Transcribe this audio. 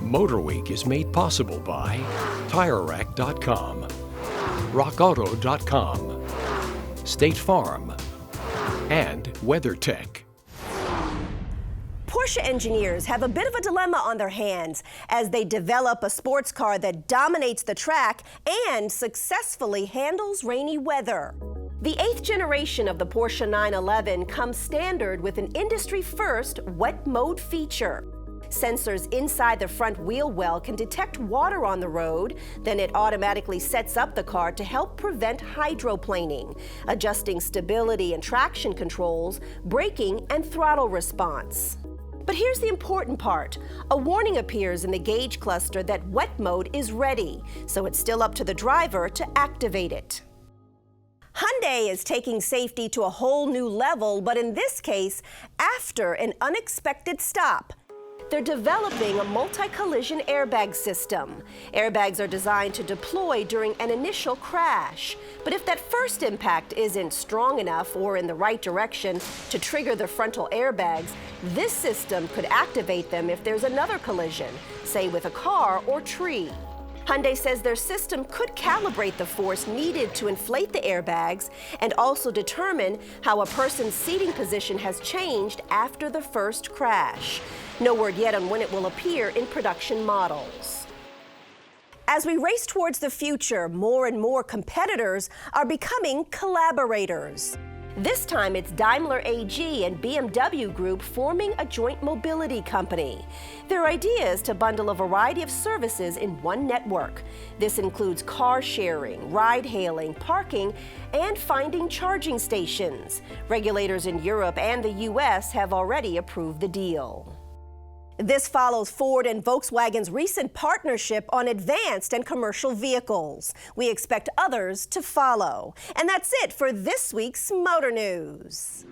MotorWeek is made possible by TireRack.com, RockAuto.com, State Farm, and WeatherTech. Porsche engineers have a bit of a dilemma on their hands as they develop a sports car that dominates the track and successfully handles rainy weather. The 8th generation of the Porsche 911 comes standard with an industry-first wet mode feature. Sensors inside the front wheel well can detect water on the road, then it automatically sets up the car to help prevent hydroplaning, adjusting stability and traction controls, braking and throttle response. But here's the important part. A warning appears in the gauge cluster that wet mode is ready, so it's still up to the driver to activate it. Hyundai is taking safety to a whole new level, but in this case, after an unexpected stop. They're developing a multi-collision airbag system. Airbags are designed to deploy during an initial crash. But if that first impact isn't strong enough or in the right direction to trigger the frontal airbags, this system could activate them if there's another collision, say with a car or tree. Hyundai says their system could calibrate the force needed to inflate the airbags and also determine how a person's seating position has changed after the first crash. No word yet on when it will appear in production models. As we race towards the future, more and more competitors are becoming collaborators. This time it's Daimler AG and BMW Group forming a joint mobility company. Their idea is to bundle a variety of services in one network. This includes car sharing, ride-hailing, parking, and finding charging stations. Regulators in Europe and the US have already approved the deal. This follows Ford and Volkswagen's recent partnership on advanced and commercial vehicles. We expect others to follow. And that's it for this week's Motor News.